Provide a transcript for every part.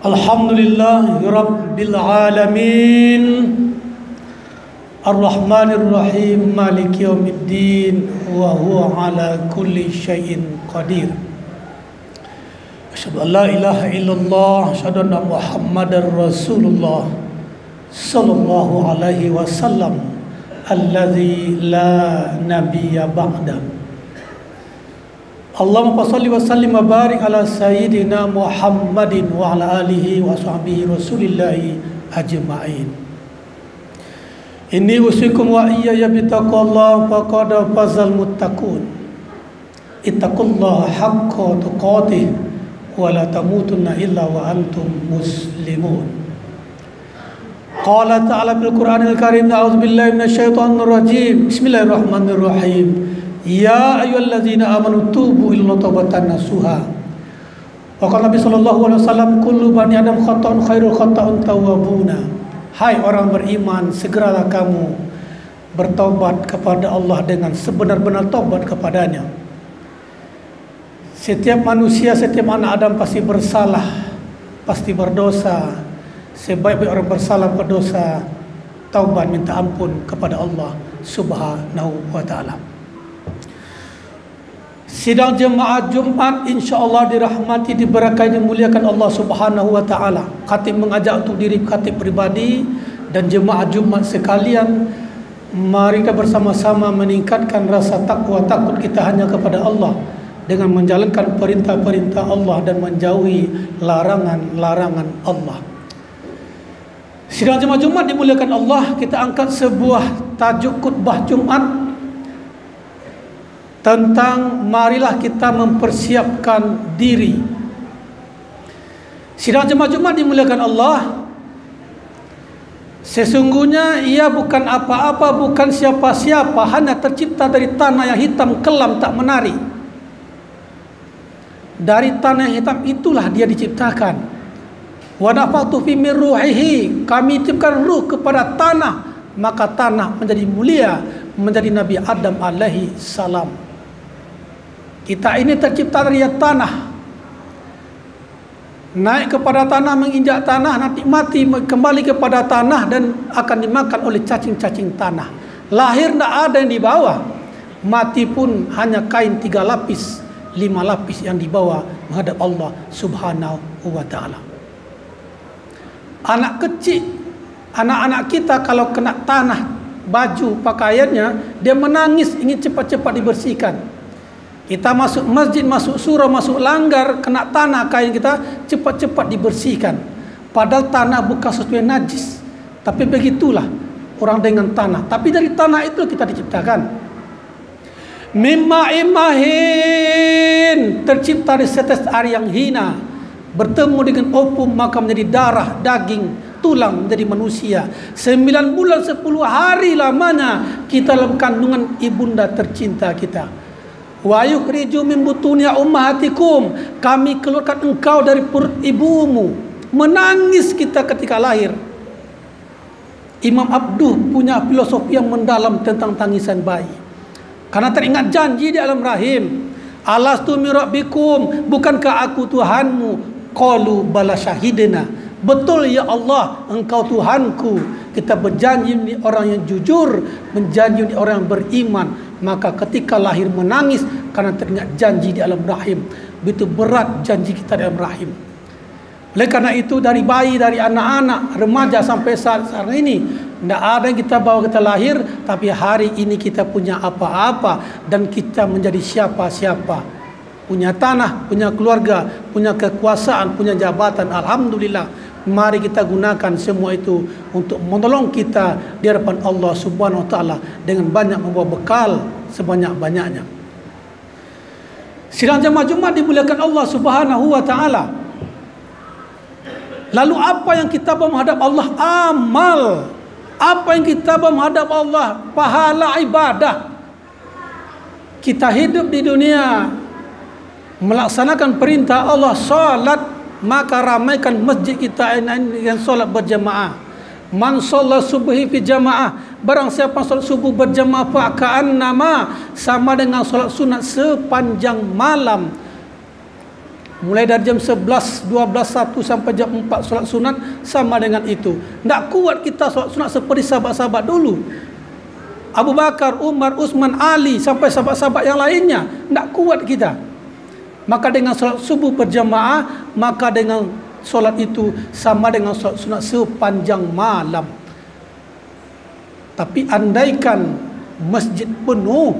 Alhamdulillahi Rabbil Alamin, Ar-Rahmanir Rahim, Maliki Yawmiddin, wa huwa ala kulli syai'in qadir. Asyhadu an la ilaha illallah, asyhadu anna Muhammadar Rasulullah sallallahu alaihi wasallam, alladzi la nabiyya ba'da. Allahumma salli wa sallim wa barik ala sayyidina Muhammadin wa ala alihi wa sahbihi rasulillahi ajma'in. Inni usikum wa iyaya bitaqwallah faqad fazal muttaqun. Ittaqullaha haqqa tuqatih wa la tamutunna illa wa antum muslimun. Qala ta'ala fil Qur'anil Karim, a'udzu billahi minasyaitonir rajim. Bismillahirrahmanirrahim. Ya ayyuhalladzina amanu tubu ila taubatan nasuha. Wa qala Nabi sallallahu alaihi wasallam, kullu bani adam khata'un khairul khata'un tawwabuna. Hai orang beriman, segeralah kamu bertaubat kepada Allah dengan sebenar-benar taubat kepadanya. Setiap manusia, setiap anak Adam pasti bersalah, pasti berdosa. Sebaik-baik orang bersalah berdosa, taubat minta ampun kepada Allah Subhanahu wa taala. Sidang jemaah Jumat insya-Allah dirahmati, diberkahi, dimuliakan Allah Subhanahu wa taala. Khatib mengajak untuk diri khatib pribadi dan jemaah Jumat sekalian, mari kita bersama-sama meningkatkan rasa takwa, takut kita hanya kepada Allah dengan menjalankan perintah-perintah Allah dan menjauhi larangan-larangan Allah. Sidang jemaah Jumat dimuliakan Allah, kita angkat sebuah tajuk khutbah Jumat tentang marilah kita mempersiapkan diri. Sidang jemaah Jumat dimuliakan Allah, sesungguhnya ia bukan apa-apa, bukan siapa-siapa, hanya tercipta dari tanah yang hitam kelam tak menari. Dari tanah yang hitam itulah dia diciptakan. Wa nafaktu fi min ruhihi, kami tiupkan ruh kepada tanah, maka tanah menjadi mulia, menjadi Nabi Adam alaihi salam. Kita ini tercipta dari tanah, naik kepada tanah, menginjak tanah, nanti mati kembali kepada tanah dan akan dimakan oleh cacing-cacing tanah. Lahir tidak ada yang dibawa, mati pun hanya kain 3 lapis, 5 lapis yang dibawa menghadap Allah Subhanahu wa taala. Anak kecil, anak-anak kita kalau kena tanah, baju, pakaiannya, dia menangis ingin cepat-cepat dibersihkan. Kita masuk masjid, masuk surau, masuk langgar, kena tanah kain kita, cepat-cepat dibersihkan. Padahal tanah bukan sesuatu yang najis, tapi begitulah orang dengan tanah. Tapi dari tanah itu kita diciptakan. Mimma imahin, tercipta dari setes air yang hina, bertemu dengan opum maka menjadi darah, daging, tulang, menjadi manusia. 9 bulan 10 hari lamanya kita dalam kandungan ibunda tercinta kita. Wa yukhriju min butuniya ummahatikum, kami keluarkan engkau dari perut ibumu. Menangis kita ketika lahir. Imam Abduh punya filosofi yang mendalam tentang tangisan bayi, karena teringat janji di alam rahim. Alastu min rabbikum, bukankah aku Tuhanmu? Qalu bala syahidina, betul ya Allah, engkau Tuhanku. Kita berjanji menjadi orang yang jujur, berjanji menjadi orang yang beriman. Maka ketika lahir menangis karena teringat janji di alam rahim. Begitu berat janji kita di alam rahim. Oleh karena itu, dari bayi, dari anak-anak, remaja sampai saat ini, tidak ada yang kita bawa kita lahir, tapi hari ini kita punya apa-apa dan kita menjadi siapa-siapa. Punya tanah, punya keluarga, punya kekuasaan, punya jabatan. Alhamdulillah. Mari kita gunakan semua itu untuk menolong kita di hadapan Allah Subhanahu wa taala dengan banyak membawa bekal sebanyak-banyaknya. Sidang jemaah Jumat dimuliakan Allah Subhanahu wa taala. Lalu apa yang kita bawa menghadap Allah? Amal. Apa yang kita bawa menghadap Allah? Pahala ibadah. Kita hidup di dunia melaksanakan perintah Allah, salat, maka ramaikan masjid kita dengan solat berjamaah. Man shalla subhi fi jamaah, barang siapa solat subuh berjamaah fa ka'annama, sama dengan solat sunat sepanjang malam. Mulai dari jam 11, 12, 1 sampai jam 4 solat sunat sama dengan itu. Tak kuat kita solat sunat seperti sahabat-sahabat dulu. Abu Bakar, Umar, Utsman, Ali sampai sahabat-sahabat yang lainnya. Tak kuat kita. Maka dengan solat subuh berjamaah, maka dengan solat itu sama dengan solat sunat sepanjang malam. Tapi andaikan masjid penuh,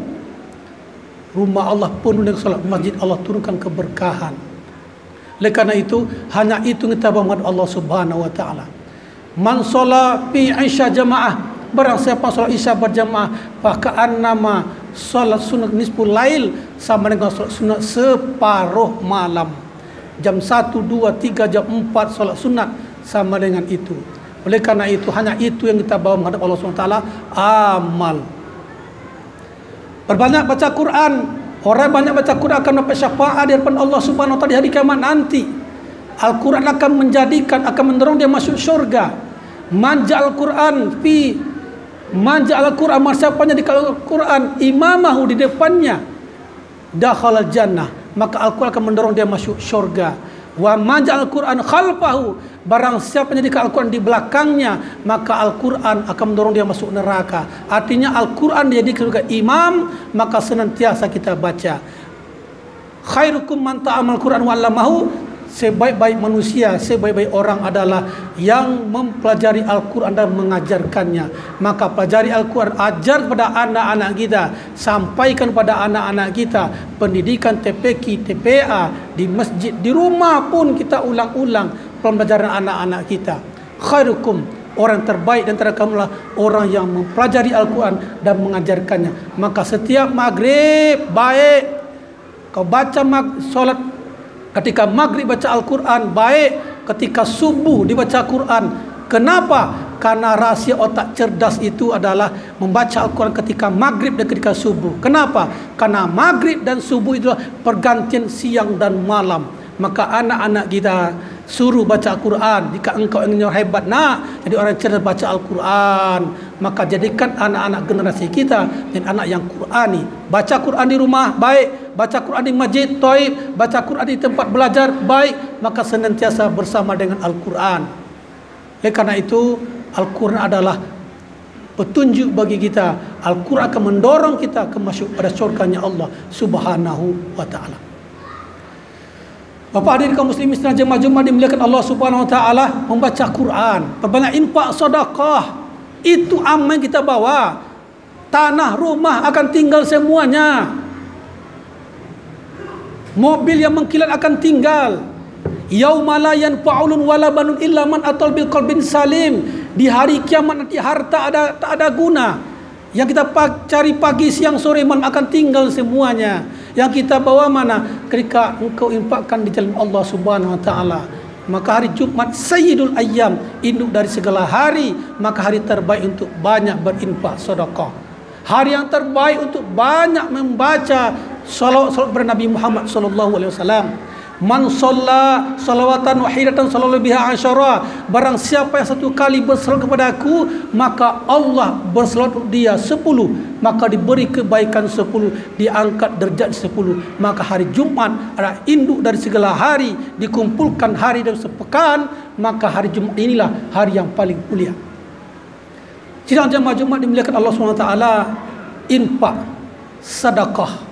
rumah Allah penuh dengan solat masjid, Allah turunkan keberkahan. Oleh kerana itu, hanya itu kita bermohon Allah Subhanahu wa taala. Man solat fi isya jamaah, barang siapa solat isya berjamaah, bahkan nama solat sunat nisful lail sama dengan solat sunat separuh malam. Jam 1, 2, 3, jam 4 solat sunat sama dengan itu. Oleh kerana itu, hanya itu yang kita bawa menghadap Allah Subhanahu wa taala, amal. Perbanyak baca Quran. Orang banyak baca Quran akan dapat syafaat di hadapan Allah Subhanahu wa taala di hari kiamat nanti. Al-Quran akan menjadikan, akan mendorong dia masuk syurga. Manja Al-Quran fi manja Al-Quran, siapanya di Al-Quran imamahu di depannya, dakhala jannah, maka Al-Quran akan mendorong dia masuk syurga. Wa manja Al-Quran khalfahu, barang siapa yang jadikan Al-Quran di belakangnya, maka Al-Quran akan mendorong dia masuk neraka. Artinya Al-Quran dijadikan sebagai imam, maka senantiasa kita baca. Khairukum man ta'amal Quran wa 'allamahu, sebaik-baik manusia, sebaik-baik orang adalah yang mempelajari Al-Quran dan mengajarkannya. Maka pelajari Al-Quran, ajar kepada anak-anak kita, sampaikan kepada anak-anak kita. Pendidikan TPQ, TPA, di masjid, di rumah pun kita ulang-ulang pembelajaran anak-anak kita. Khairukum, orang terbaik dan antara kamulah orang yang mempelajari Al-Quran dan mengajarkannya. Maka setiap maghrib baik kau baca solat. Ketika maghrib baca Al-Quran baik, ketika subuh dibaca Quran. Kenapa? Karena rahasia otak cerdas itu adalah membaca Al-Quran ketika maghrib dan ketika subuh. Kenapa? Karena maghrib dan subuh itu pergantian siang dan malam. Maka anak-anak kita suruh baca Al-Quran. Jika engkau ingin hebat nak jadi orang cerdas, baca Al-Quran, maka jadikan anak-anak generasi kita dan anak yang Qurani. Baca Quran di rumah baik, baca Quran di masjid taib, baca Quran di tempat belajar baik, maka senantiasa bersama dengan Al-Quran. Oleh karena itu, Al-Quran adalah petunjuk bagi kita. Al-Quran akan mendorong kita ke masuk pada syurganya Allah Subhanahu wa taala. Bapak hadirin kaum muslimin dan jemaah-jemaah dimuliakan Allah Subhanahu wa taala, membaca Quran, perbanyak infak sedekah, itu amal yang kita bawa. Tanah, rumah akan tinggal semuanya. Mobil yang mengkilat akan tinggal. Yauma la yanfa'ulun wala banun illa man atal bil qalbin salim. Di hari kiamat nanti harta tak ada guna. Yang kita cari pagi, siang, sore, malam akan tinggal semuanya. Yang kita bawa mana? Ketika engkau infakkan di jalan Allah Subhanahu wa taala. Maka hari Jumat Sayyidul Ayyam, induk dari segala hari, maka hari terbaik untuk banyak berinfak sedekah. Hari yang terbaik untuk banyak membaca salawat kepada Nabi Muhammad sallallahu alaihi wasallam. Man shalla salawatan wahidatan sallallahu biha asyara, barang siapa yang satu kali berselawat kepada aku, maka Allah berselawat untuk dia 10, maka diberi kebaikan 10, diangkat derajat 10. Maka hari Jumat adalah induk dari segala hari, dikumpulkan hari dalam sepekan, maka hari Jumat inilah hari yang paling mulia. Sidang jemaah Jumat dimuliakan Allah SWT, infak, sedekah,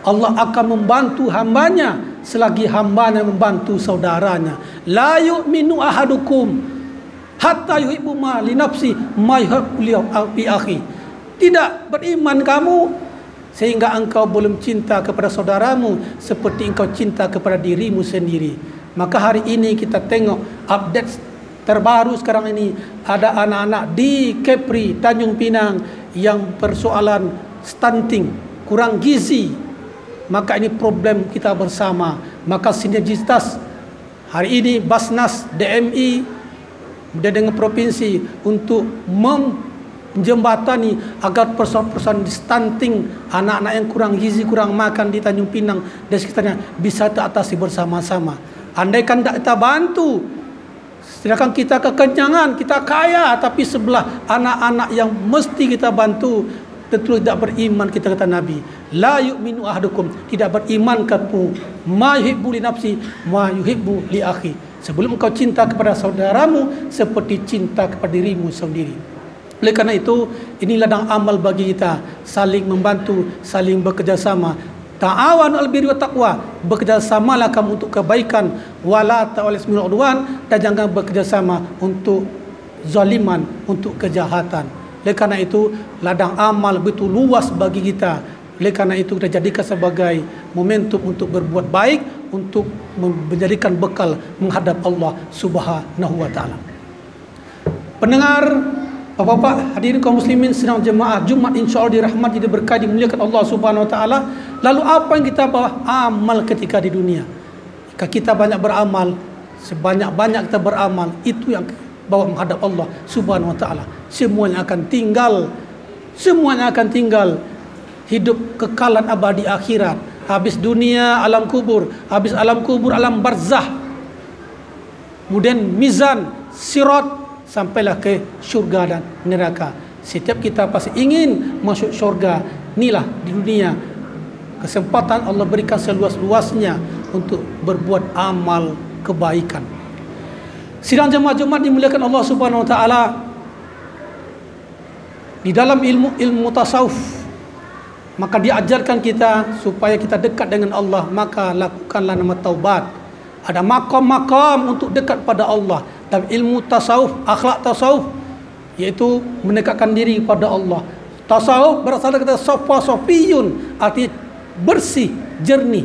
Allah akan membantu hambanya selagi hambanya membantu saudaranya. La yu'minu ahadukum hatta yuhibbu ma li nafsi ma yuhibbu li akhi. Tidak beriman kamu sehingga engkau belum cinta kepada saudaramu seperti engkau cinta kepada dirimu sendiri. Maka hari ini kita tengok update terbaru sekarang ini, ada anak-anak di Kepri, Tanjung Pinang yang persoalan stunting, kurang gizi. Maka ini problem kita bersama. Maka sinergitas hari ini Basnas, DMI dan dengan provinsi untuk menjembatani agar persoalan stunting, anak-anak yang kurang gizi, kurang makan di Tanjung Pinang dan sekitarnya bisa teratasi bersama-sama. Andaikan tak kita bantu, sedangkan kita kekenyangan, kita kaya, tapi sebelah anak-anak yang mesti kita bantu tentu tidak beriman. Kita kata Nabi, la yu'minu ahadukum, tidak beriman kamu, ma yuhibbu li nafsi ma yuhibbu li akhi, sebelum engkau cinta kepada saudaramu seperti cinta kepada dirimu sendiri. Oleh karena itu, ini ladang amal bagi kita, saling membantu, saling bekerjasama. Ta'awanu 'alal birri wat taqwa, bekerjasamalah kamu untuk kebaikan, wala ta'awanu 'alal udwan, dan jangan bekerjasama untuk zaliman, untuk kejahatan. Oleh karena itu, ladang amal begitu luas bagi kita. Oleh karena itu, kita jadikan sebagai momentum untuk berbuat baik, untuk menjadikan bekal menghadap Allah Subhanahu wa taala. Pendengar, Bapak-bapak, hadirin kaum muslimin sedang jemaah Jumat, insya-Allah dirahmati, diberkahi, dimuliakan Allah Subhanahu wa taala. Lalu apa yang kita bawa amal ketika di dunia? Jika kita banyak beramal, sebanyak-banyak kita beramal, itu yang bawa menghadap Allah Subhanahu wa taala. Semuanya akan tinggal. Semuanya akan tinggal. Hidup kekalan abadi akhirat. Habis dunia alam kubur, habis alam kubur alam barzah. Kemudian mizan, sirat, sampailah ke syurga dan neraka. Setiap kita pasti ingin masuk syurga. Inilah di dunia kesempatan Allah berikan seluas-luasnya untuk berbuat amal kebaikan. Sidang jemaah Jumat dimuliakan Allah Subhanahu wa taala. Di dalam ilmu tasawuf, maka diajarkan kita supaya kita dekat dengan Allah, maka lakukanlah nama taubat. Ada makam-makam untuk dekat pada Allah. Dalam ilmu tasawuf, akhlak tasawuf, yaitu mendekatkan diri pada Allah. Tasawuf berasal dari kata sofiyun, arti bersih, jernih.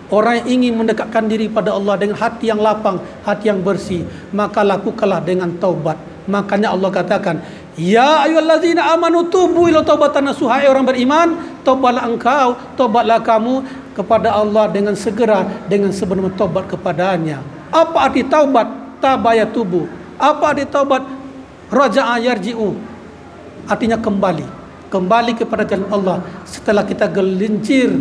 Orang yang ingin mendekatkan diri pada Allah dengan hati yang lapang, hati yang bersih, maka lakukanlah dengan taubat. Makanya Allah katakan, ya ayyuhallazina amanu tubu ila taubatan nasuha, orang beriman, taubatlah engkau, taubatlah kamu kepada Allah dengan segera, dengan sebenar taubat kepadanya. Apa arti taubat? Tabaya tubuh. Apa arti taubat? Raja'a yarji'u, artinya kembali kepada jalan Allah setelah kita gelincir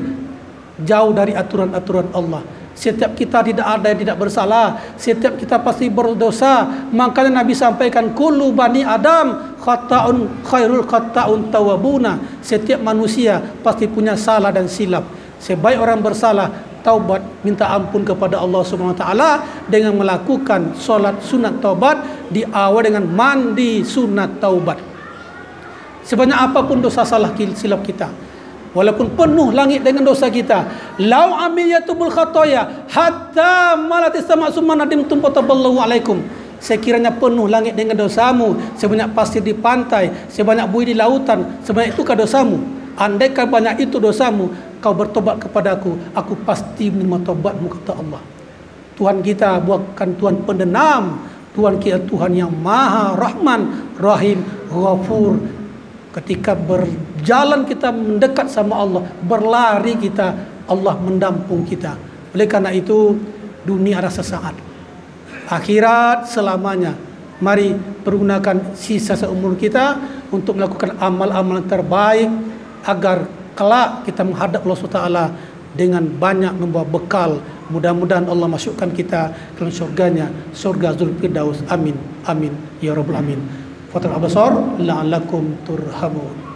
jauh dari aturan-aturan Allah. Setiap kita tidak ada yang tidak bersalah, setiap kita pasti berdosa. Makanya Nabi sampaikan, kullu bani Adam khata'un khairul khata'un tawabuna. Setiap manusia pasti punya salah dan silap. Sebaik orang bersalah, taubat, minta ampun kepada Allah Subhanahu wa taala dengan melakukan solat sunat taubat, diawali dengan mandi sunat taubat. Sebanyak apapun dosa salah silap kita, walaupun penuh langit dengan dosa kita, lau amiyatubul khatoya hatta malatis sama summa nadimtum fataballahu alaikum, sekiranya penuh langit dengan dosamu, sebanyak pasir di pantai, sebanyak buih di lautan, sebanyak itukah dosamu? Andaikan banyak itu dosamu, kau bertobat kepadaku, aku pasti menerima tobatmu, kata Allah. Tuhan kita bukan Tuhan pendenam. Tuhan kita Tuhan yang Maha Rahman, Rahim, Ghafur. Ketika berjalan kita mendekat sama Allah, berlari kita, Allah mendampung kita. Oleh karena itu, dunia ada sesaat, akhirat selamanya. Mari pergunakan sisa seumur kita untuk melakukan amal-amal terbaik, agar kelak kita menghadap Allah SWT dengan banyak membawa bekal. Mudah-mudahan Allah masukkan kita ke dalam surganya, surga Zulfirdaus. Amin, amin ya rabbal alamin. Fatul absar la'allakum turhamun.